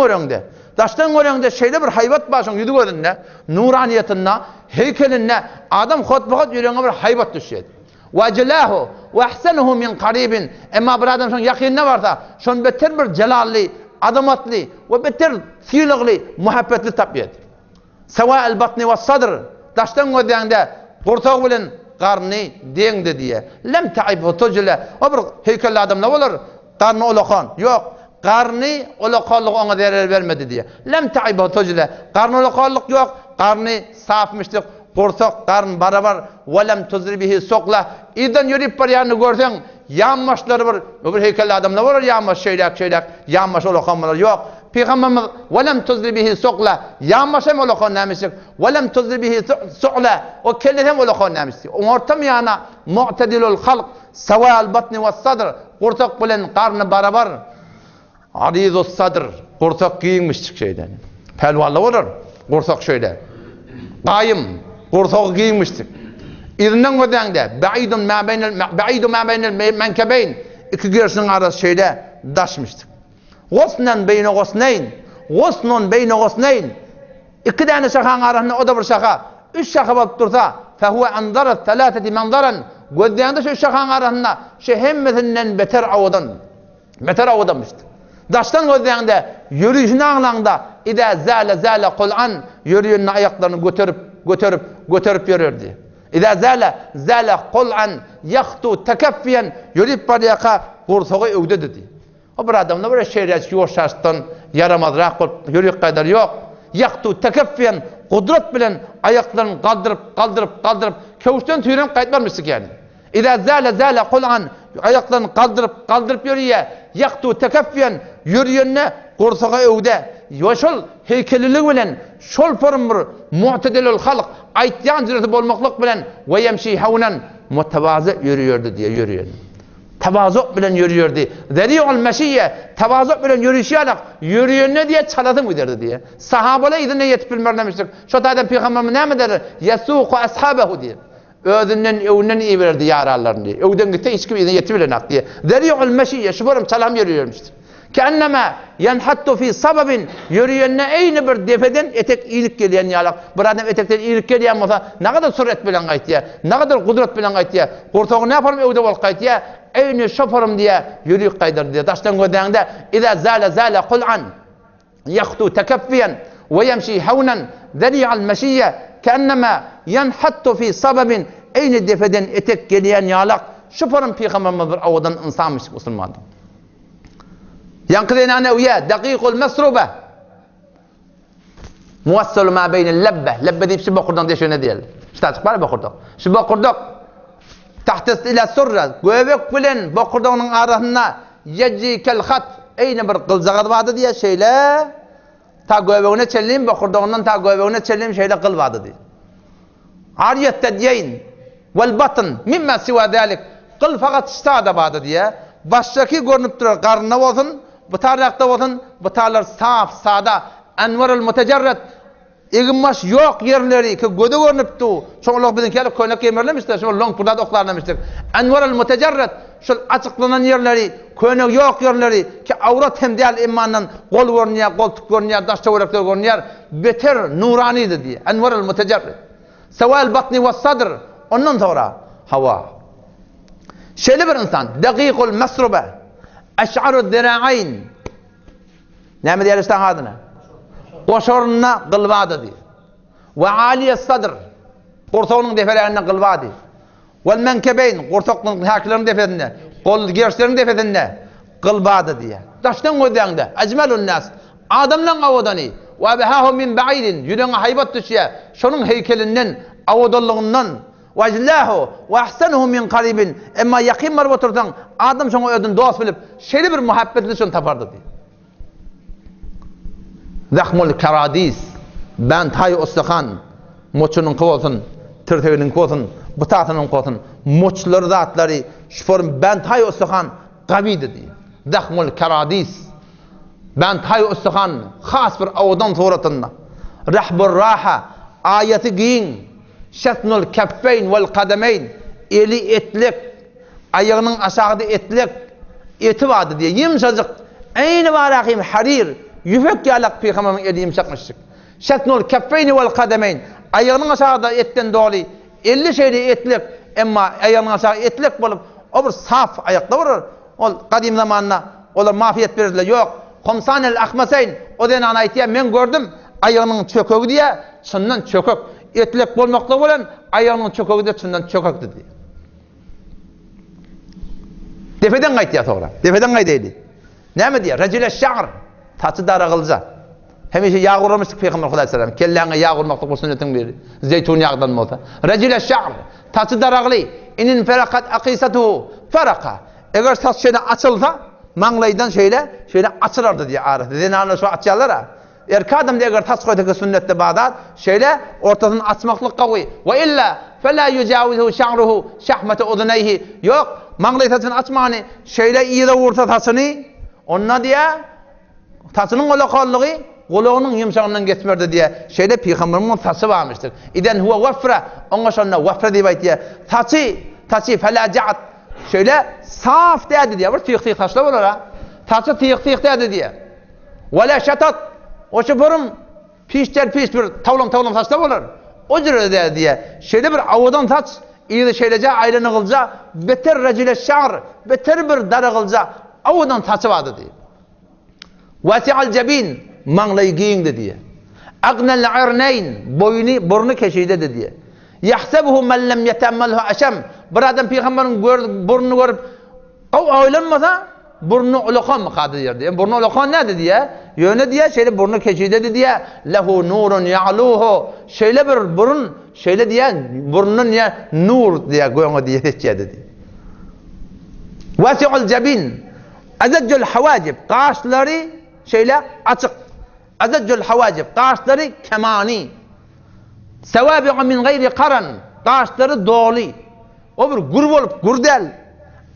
görüngde şeyde bir hayvat başın yüdü görünne nuraniyetine heykelinne adam hotbahat yürüyene bir hayvat düşüyordu. Ve celahu ve ahsenuhu min qaribin emma bir adam şun yakınne varsa şun beter bir celalli adamatlı ve beter fiiligli muhabbetli tapiyet. Sevâ'el batni ve sadr daştan gödüğünde kurtak bilen karnı değinde diye lem ta'ibhu tujle o bir heykelli adam ne olur karnı olakan yok karnı olakanlık ona değer vermedi diye lem ta'ibhu tujle karnı olakanlık yok karnı safmıştık kurtak karn barabar velem tuzribihi sokla İden yürüyüp bir yanını görsen yanmaşları var öbür heykelli adamlar var yanmaş şeylek yanmaş olakanlar yok Peygamberimiz velem tuzribihi sokla yanmaş hem olakan nemiştik velem tuzribihi sokla o kellet hem olakan nemiştik ortam yana mu'tedilul halk sevâ'el batni ve sadr kurtak bilen karnı barabar arizus sadr kurtak giyinmiştik şeyden pelvallı olur kurtak şöyle Qayım, kurtağı giymiştik. İzinden gödüğünde, ba'idun ma beynel menkebeyn, iki göğsünün arası şeyde daşmıştık. Gosnen beyne gosneyn, gosnun beyne gosneyn, iki tane şakanın arasında o da bir şaka, üç şaka balıp dursa, fehuve andarat, telâteti mandaran, gödüğünde şu şakanın arasında, hemmetinden beter avadanmıştı. Daştan gödüğünde, yürüyüşün ağlanda, İde zâle kul'an yürüyünün ayaklarını götürüp yürürdü. İde zâle kul'an yaktu tekeffiyen yürüyüp bariyaka kurtağı övdü dedi. O bir adamda böyle şehriyat yoğuşaştan yaramazrak yürüyük kadar yok. Yaktu tekeffiyen kudret bilen ayaklarını kaldırıp kavuştan tüyürüm kayıtmarmıştık yani. İde zâle kul'an ayaklarını kaldırıp yürüye yaktu tekeffiyen yürüyününe kurtağı övdü. Ve şol heykelilik bilen şol formur mu'tedilul halk aytyan cüreti bolmaklık bilen ve yemşi havnan mutavazı yürüyordu diye yürüyor. Tavazuk bilen yürüyordu. Zeri'ul meşiyye tavazuk bilen yürüyüşüyalak yürüyönne diye çaladım giderdi diye. Sahabalar ne yetip bilmezlemiştik. Şu taydan Peygamberimiz ne mi der? Yasuqu ashabehu diye. Özünden evünden iyi verirdi yararlarını diye. Evden gitti hiç kim yetip bilenak diye. Zeri'ul meşiyye şubarım çalam yürüyormuştu. Kenneme yenhattu fi sababin yürüyönne aynı bir defeden etek iyilik geleyen yalak. Bir adam etekten iyilik geleyen olsa ne kadar suret bilen gayt diye. Ne kadar kudret bilen gayt diye. Kurtoğu ne yaparım evde bol gayt diye. Aynı şoförüm diye yürüyük kaydır diye. Taştan gödeğinde İza zâle kul'an yakhtu tekeffiyen ve yemşi havnen zeri'al meşiyye kenneme yenhattu fi sababin aynı defeden etek geleyen yalak. Şoförüm Peygamberimiz bir avadan insanmış Müslümandı. ينقذنا نويا دقيق المسروبة موصل ما بين اللبة لبة دي بشبه قردان دي شو نديل شتاتك بارا بقردان شبه قردان تحت إلى سرة قويبك بلن بقردان آرهنا يجي كالخط أين برقل زغر بعض دي شيلا تا قويبونا تشلم بقردان تا قويبونا تشلم شيلا قل بعض دي عارية التدين والبطن مما سوى ذلك قل فقط استعد بعض دي baştaki görünüp durar karnına olsun, bu tarafta olsun, bu taraflar saf, sağda, envarul mutecerret, egimmaş yok yerleri ki göde görünüp du, çoğunluk bizim kelip köynek yemerlemiştir, şu long purdada oklarlamıştır. Envarul mutecerret, şu açıklanan yerleri, köynek yok yerleri ki avrat hem değil imandan, kol görünüyor, koltuk görünüyor, daş çavuraklar görünüyor, beter nuraniydi diye. Envarul mutecerret. Seval batni ve sadr, ondan sonra hava. Şöyle bir insan, dakikul mesrube, eş'arud zira'ayn. Ne mi diyor işte adına? Koşoruna kılbadı diyor. Ve aliyes sadr, kurtoğunun defelerine kılbadı. Vel menkebeyn, kurtoğunun haklarının defedinde, kol gerçlerinin defedinde kılbadı diye. Taştan koyduğunda, ecmelun nas, adamla avadanı, ve behahu min ba'idin, yüreğine haybat düşüyor, şunun heykelinden, avadallığından, vajlahu ve ahsanuhu min qaribin emma yaqin mar otursan adam şoňa ödün dost bilip şeýle bir muhabbetli şon tapardy diýdi. Zahmul karadis ben tay ustahan moçunun qolsun tirteginin qolsun butatynyň qolsun moçlar zatlary şuform ben tay ustahan qabidi diýdi. Zahmul karadis ben tay ustahan has bir awdan soratynda rahbur raha ayeti giň şatnul keffeyn vel kademeyn eli etlik ayağının aşağıda etlik eti vardı diye yumuşacık aynı varaqim harir yüfek yalak Peygamber'in eli yumuşakmıştık. Şatnul keffeyn vel kademeyn ayağının aşağıda etten dolu 50 şeyde etlik ama ayağının aşağı etlik bolup o bir saf ayakta var. O kadim zamanında olar mafiyet verirler yok. Komsanel ahmaseyn o den anaytiya men gördüm ayağının çököğü diye çından çökök etlek bolmakta bolan ayağının çököğü de çından çökök dedi. Defeden gaytya sonra. Defeden gaydaydı. Näme diýär? Rajule şa'r. Taçı daragılja. Hemişe yağ urmuşdyk Peygamber Hudaý sallam. Kelläňe yağ urmakda bu sünnetiň biri. Zeytun yağdan bolsa. Rajule şa'r. Taçı daragly. Inin farakat aqisatuhu faraka. Eger taç şeýle açylsa, maňlaýdan şeýle açylardy diýär arif. Denanly şu açýarlar ha. Erkadam eger taç koýdyk sünnetde Bağdat şeýle ortadan açmaklyk gawy. Ve illa fela yujawizu şa'ruhu şahmata udunayhi. Yok, maňlaý taçyny açmany şeýle ýyda urta taçyny onna diýär taçynyň golaqanlygy golağının yumşagyndan geçmerdi diýär. Şeýle Peygamberimiň taçy barmyşdyr. İden huwa wafra, oňa şonda wafra diýip aýtýar. Taçy fela ja'at şeýle saf diýdi diýär. Bir tiýik taşlar bolar ha. Taçy tiýik diýdi diýär. Wala shatat o şufurum pişler piş bir tavlam taşlar bolar. O jere diye şeýle bir awadan taç ýyly şeýleje aýlany gylja beter rajule şa'r beter bir daragylja awadan taçy bardy diýär. Wasi'al jabin maňlaý giýindi diýär. Aqnal arnayn burnu keşiydi diýär. Yahsabuhu man lam yatammalhu asham. Bir adam Peýgamberiň burnunu görüp aýlanmasa burnu ulaqan mı qadı diýär. Burnu ulaqan näde diýär? Ýöne diýär şeýle burnu keşiydi diýär. Lahu nurun ya'luhu. Şeýle bir burun, şeýle diýär burnunun ya nur diýär goýňa diýär dedi. Wasi'ul jabin azajjul hawajib qaşlary şeýle açyk. Azajjul hawajib qaşlary kemani. Sawabi'u min gayri qaran qaşlary doly. O bir gur bolup gurdel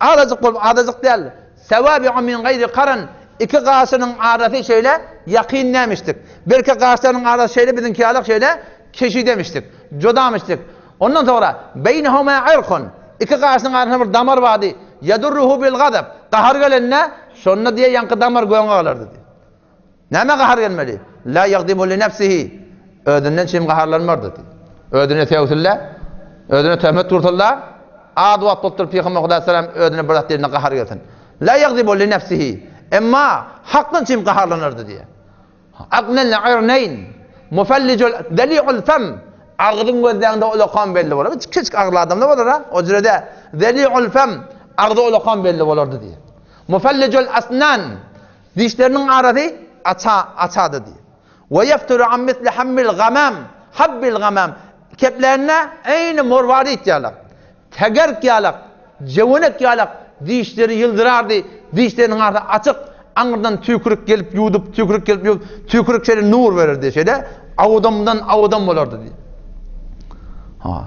Aracık bolup adacık değil. Sevabi'u min gayri karan. İki karşının arası şöyle yakin demiştik. Belki karşının arası şöyle bizimki alık şöyle keşi demiştik. Codamıştık. Ondan sonra beynehuma irkun. İki karşının arasında bir damar vardı. Yadurruhu bil gadab. Kahar gelenine sonra diye yankı damar goyanga alırdı diye. Neme kahar gelmeli? La yagdimu li nefsihi. Ödünden çim kaharlanmardı diye. Ödüne tevhidullah. Ödüne tehmet kurtullah. Adu vat tuttur Peygamber Aleyhisselam ödüne bırak yerine kahar gelsin. La yagdimu li nefsihi. Emma haktan çim kaharlanırdı diye. Aqnel irneyn. Mufallicul deli'ul fem. Ağzın gözlerinde ulukan belli olur. Küçük ağırlı adamda olur ha. O cürede deli'ul fem. Ağzı ulukan belli olurdu diye. Mufallicul asnan. Dişlerinin arası açadı diye. Ve yefturu an misli hammil gamam. Habbil gamam. Keplerine aynı morvari ihtiyarlar. Tegerk yalak. Cevunek yalak. Dişleri yıldırardı. Dişlerinin arası açık. Anırdan tükürük gelip yudup, tükürük şöyle nur verirdi şeyde. Avudamdan olurdu diye.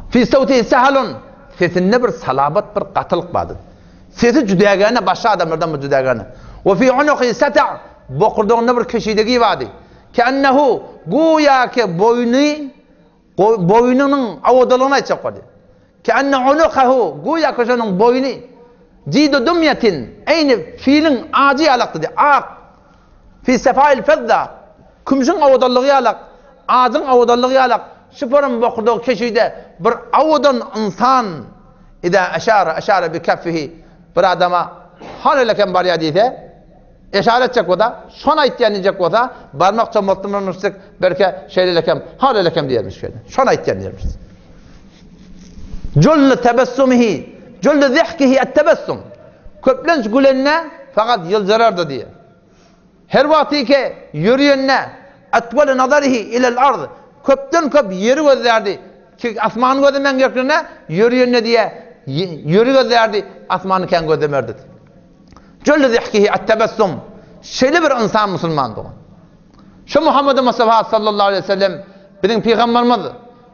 Fi savti sahalun. Sesinde bir salabat, bir katılık vardı. Sesi cüdagana, başka adamlardan mı cüdagana. Ve fi unuqi sata'. Bokurduğunda bir köşedeki vardı. Kennehu güya ki boynunun avudalığına içecek vardı. Kenne unuqahu güya ki şunun boynu cidu dumyetin aynı fiilin acı alaktı diye. Ak. Fi sefail fedda. Kümşün avudallığı alak. Ağzın avudallığı alak. Şüpherin bokurduğu köşede bir avudan insan İza eşare bi keffihi bir adama haleleken bari hadise eşare edecek o da şuna ihtiyacı o da parmak çomaltırmıştık belki şeylelekem halelekem diyermiş şöyle şuna ihtiyacı diyermiş cüllü tebessumihi cüllü zihkihi ettebessum köplenç gülenine fakat yıldırardı diye her vakti ki yürüyenine etvel nazarihi ilel arz köpten köp yeri gözlerdi ki asmanı gözlemen gerektiğine yürüyenine diye yürü gözlerdi asmanı kendi gözlemerdi. Cüllü zihkihi ettebessum. Şöyle bir insan Müslümandı o. Şu Muhammed Mustafa sallallahu aleyhi ve sellem bizim peygamberimiz.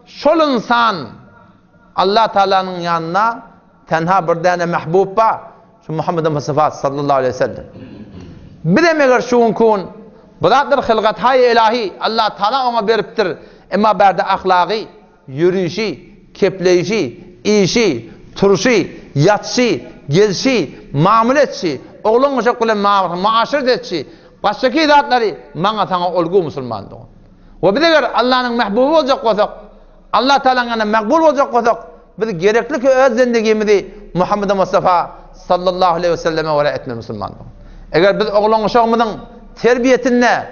Şol insan Allah Teala'nın yanına tenha bir tane mahbub var. Şu Muhammed Mustafa sallallahu aleyhi ve sellem. Bir de meğer şun kun budadır hılgat hay ilahi Allah Teala ona veriptir. Ama berde ahlakı, yürüyüşü, kepleyişi, işi, turşu, yatşı, gelşi, mamuletçi, oğlun uşak ile maaşırt etçi, baştaki zatları bana sana olgu Müslümandı. Ve bir de Allah'ın mahbubu olacak olsak, Allah Teala'nın makbul olacak olsak, biz gerekli ki öz zindegimizi Muhammed Mustafa sallallahu aleyhi ve selleme vere etme Müslümandı. Eğer biz oğlun uşağımızın terbiyetine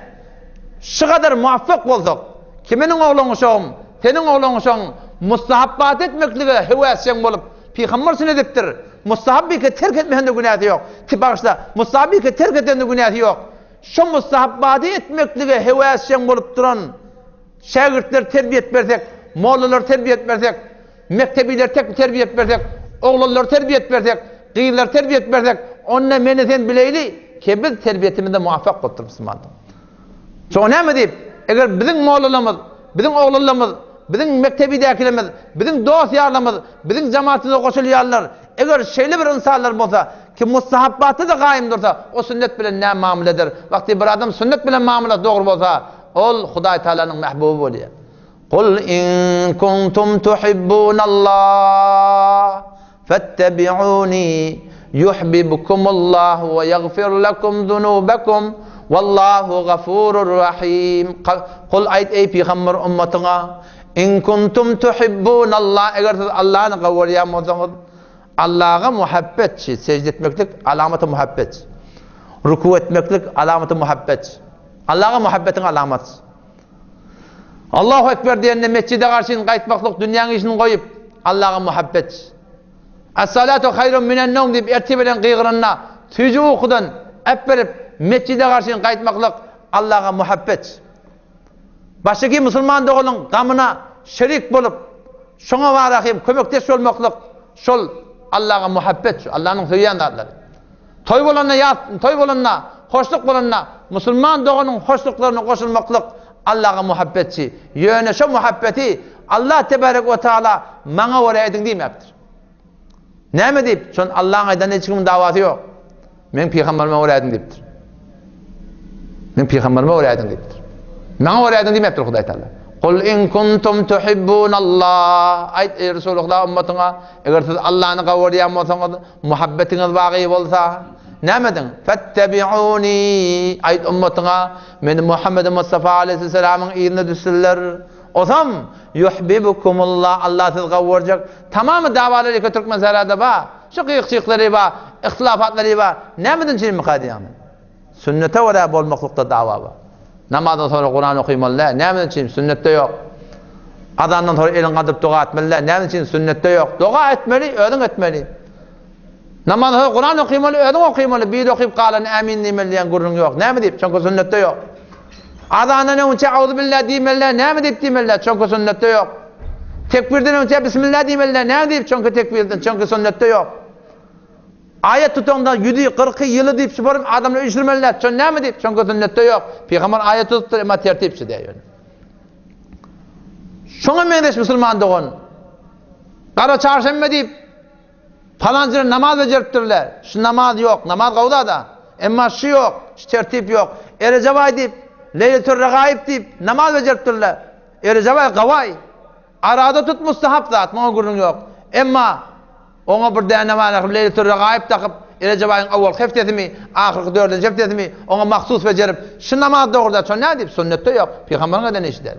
şu kadar muvaffak olsak, kiminin oğlun uşağım, senin oğlun uşağın mustahabbat etmekliğe hevesyen olup Peygamber sünnettir. Mustahabbi ki terk etmeyen de günahı yok. Tipakışta mustahabbi ki terk eden de günahı yok. Şu mustahabbatı etmekliğe hevesyen olup duran şagirdler terbiyet versek, mollalar terbiyet versek, mektebiler terbiyet versek, oğlanlar terbiyet versek, kıyılar terbiyet versek, onunla meneten bileyli ki biz terbiyetimizde muvaffak oldur Müslümandır. Çok ne mi deyip, eğer bizim mollalarımız, bizim oğlanlarımız, bizim mektebidekilerimiz, bizim dosyarlarımız, bizim cemaatimize koşulayanlar, eğer şeyli bir insanlar olsa ki mustahabbatı da kaim dursa, o sünnet bilen ne mamuledir? Vakti bir adam sünnet bilen mamule doğru olsa, ol Huday Teala'nın mahbubu oluyor. Kul in kuntum tuhibbunallah fettebi'uni yuhibbukumullah ve yaghfir lekum zunubakum vallahu gafurur rahim. Kul ayet ey peygamber ummatına in kuntum tuhibbunallah eğer siz Allah'ın kavliyan olsanız Allah'a muhabbet, secde etmeklik alamatı muhabbet. Ruku etmeklik alamatı muhabbet. Allah'a muhabbetin alamatı. Allahu Ekber diyenle mescide karşın kayıtmaklık dünyanın işini koyup Allah'a muhabbet. Es-salatu hayrun minen nevm deyip ertibelen kıygırınına tücü okudan hep verip mescide karşın kayıtmaklık Allah'a muhabbet. Baştaki Müslüman doğulun gamına şerik bulup şuna varakayım kömekteş olmaklık şol Allah'a muhabbet. Allah'ın söyleyen adları. Toy bolanına, hoşluk bolanına Müslüman doğunun hoşluklarına koşulmaklık Allah'a muhabbetçi. Yöne şu muhabbeti Allah Tebarek ve Teala bana oraya edin demektir. Näme diýip? Şon Allah'ın aydan hiç kimin dawasy ýok. Men peýgamberime öwrädim diýipdir. Men peýgamberime öwrädim diýipdir. Maňa öwrädim diýmepdir Hudaý Taala. Qul in kuntum tuhibbunallah. Ayt ey Resulullah ummatyňa, eger siz Allah'ny gawrýan bolsaňyz, muhabbetiňiz bagy bolsa, nämedin? Fattabi'uni. Ayt ummatyňa, men Muhammed Mustafa aleyhisselamyň ýerine düşsünler. Ozam yuhibbukumullah, Allah siz gawrjak. Tamamy dawaları Türkmen sarada ba. Şu qiyıqçyklary ba, ihtilafatlary ba. Nämedin çyn mukadiýam? Sünnete wara bolmaklykda dawa ba. Namazdan sonra Kur'an okuýmalylar. Näme üçin? Sünnetde ýok. Adamdan sonra elin gadyp dua etmeliler. Näme üçin? Sünnetde ýok. Dua etmeli, ödün etmeli. Namazdan sonra Kur'an okuýmaly, ödün okuýmaly. Bir okuyup galan amin diýmeli diýen gurrun ýok. Näme diýip? Çünki sünnetde ýok. Adamdan önce auzu billahi diýmeliler. Näme diýip diýmeliler? Çünki sünnetde ýok. Tekbirden önce bismillah diýmeliler. Näme diýip? Çünki tekbirden, çünki sünnetde ýok. Ayet tutandan 140 ýyly diýip şubaryp adamlar üçürmeliler. Şon näme diýip? Şonga sünnetde ýok. Peýgamber ayet tutupdy, emma tertipçi diýýär. Şoňa meňdeş musulman dogan. Gara çarşembe diýip falanjy namaz bejeripdirler. Şu namaz ýok, namaz gawda da. Emma şu ýok, şu tertip ýok. Erejabay diýip, Leyletur Regaib diýip namaz bejeripdirler. Erejabay gaway. Arada tut mustahap zat, maňa gurrun ýok. Emma ona bir däne namaz Leyletur Regaib takyp Erejaba'yın awal heftesimi, ahirki 4-nji heftesimi ona mahsus bejerip, şu namaz dogurda çon näme diýip sünnetde ýok. Peýgamberiňe de eşitler.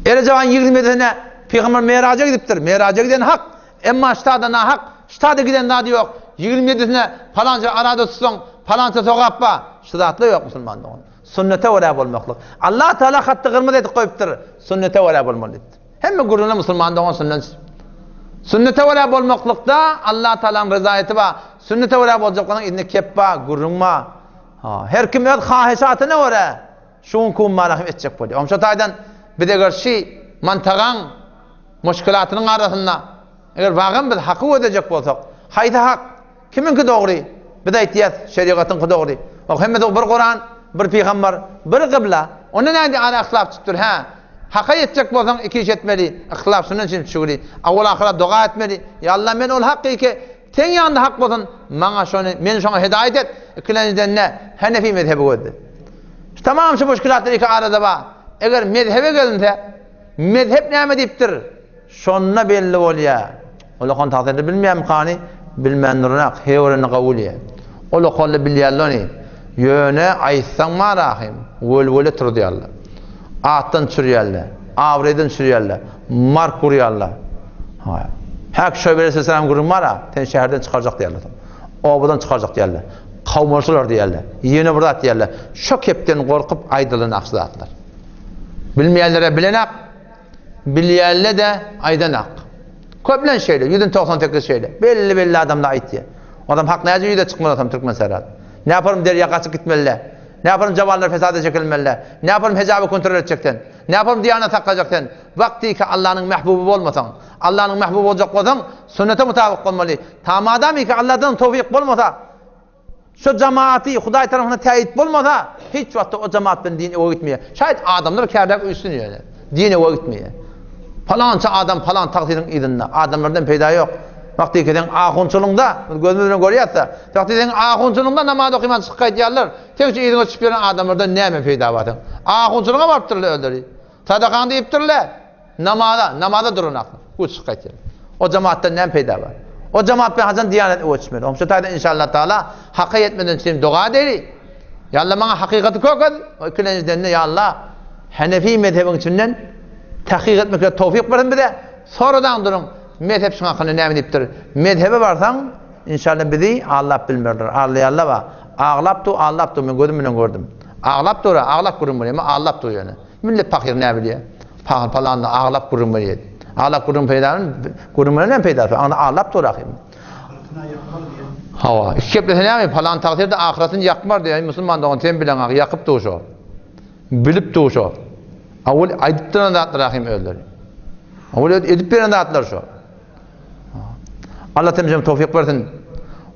Erejaba'yın 20-sine Peýgamber Meraja gidipdir. Meraja giden hak, emma ştada na hak, ştada giden nady ýok. 27-sine falanca arada tutsaň, falanca sogappa, şu zatly ýok musulmanda. Sünnete wara bolmaklyk. Allah Taala hatda gyrmaz edip goýupdyr. Sünnete wara bolmaly. Hemme gurruna musulmanda on sünnet. Sünnete wara bolmaklykda Allah Taalaň rezaýaty ba. Sünnete wara boljaklygyň inde keppa, gurrunma. Her kim öz haýyşatyna wara şuň kum marahim etjek bolýar. Omşa taýdan bideger şi mantagaň muşkulatynyň arasynda eger wagym biz haky ödejek bolsak, haýda hak kiminki dogry? Biz aýtýas şeriatyň dogry. O hemme bir Kur'an, bir peýgamber, bir kıbla. Onda näde ala ihtilaf tutdur ha? Haka yetecek bolsaň iki iş etmeli. Ihtilaf şunun için şugly. Awal ahira dua etmeli. Ya Allah men ol haqqy ki teň ýandy hak bolsun. Maňa şonu men şoňa hidayet et. Ikilenizden ne? Hanefi mezhebi gördü. Tamam şu müşkilatlar iki arada ba. Eger mezhebe gelinde mezhep näme diýipdir? Şonna belli bolýar. Ola kon taqdirde bilmeýän kany bilmendirak hewreni gawul ýa. Ola kolle bilýärleni. Ýöne aýtsaň marahim. Wöl-wöle tur diýerler. Atdan çürüyerler, avreden çürüyerler, mark kuruyarlar. Hak şöbelesi selam kurum var ha, ten şehirden çıkaracak diyorlar. Obadan çıkaracak diyorlar. Kavmursular diyorlar. Yeni burada diyorlar. Şu kepten korkup aydılığını aksıdatlar. Bilmeyenlere bilenak, bilyeyenle de aydanak. Köplen şeyler, 198 şeyler. Belli adamla ait diye. Adam hak neyce yüzde çıkmalı adam Türkmen serhat. Ne yaparım der yakası gitmeliler. Ne yaparım cavallar fesada çekilmeliler. Ne yaparım hecabı kontrol edecekten. Ne yaparım diyanet takacakten. Vakti ki Allah'ın mehbubu olmasan, Allah'ın mehbubu olacak olsan, sünnete mutabık olmalı. Tamadami ki Allah'tan tevfik olmasa, şu cemaati Hudaý tarafına teyit olmasa, hiç vakti o cemaatben dine o gitmeye. Şayet adamlar kârdak üstün yani. Dine o gitmeye. Falanca adam falan takdirin idinle. Adamlardan peyda yok. Vakti ki ahunçuluğunda, gözümüzden görüyorsa, vakti ki ahunçuluğunda namaz okuyman çıkayt yerler. Tekçe idin açıp veren adamlardan neyme peyda var? Ahunçuluğa varıptırlar öldürü. Sadakan deyiptirler. Namaza durun aklı. Bu çıkayt yerler. O cemaatten neyme peyda var? O cemaat ben hazan diyanet ölçmeli. Omşu tayda inşallah Teala hakkı yetmeden şimdi dua deri. Ya Allah bana hakikati kokad. O ikilenizden ne ya Allah Hanefi mezhebin içinden tahkik etmekle tevfik verin bir de sonradan durun. Mezhep şuna hakkında ne deyiptir? Mezhebe varsan inşallah bizi Allah bilmirdir. Allah var. Ağlaptu ben gözümle gördüm. Ağlap kurum buraya ama ağlaptu yani. Millet fakir ne biliyor? Fakir falan da ağlap kurum buraya. Ağlap kurum peydanın kurumuna ne peyda? Ağlaptu rakım. Hava. İşkeplese ne mi? Falan takdirde ahiretini yakmar diye Müslüman da onu sen bilen yakıp doğuşu. Bilip doğuşu. Avul aydıptıran da atlar rakım öldür. Avul edip veren de atlar şu. Allah temizleme tevfik versin.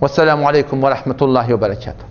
Vesselamu aleyküm ve rahmetullahi ve berekatuhu.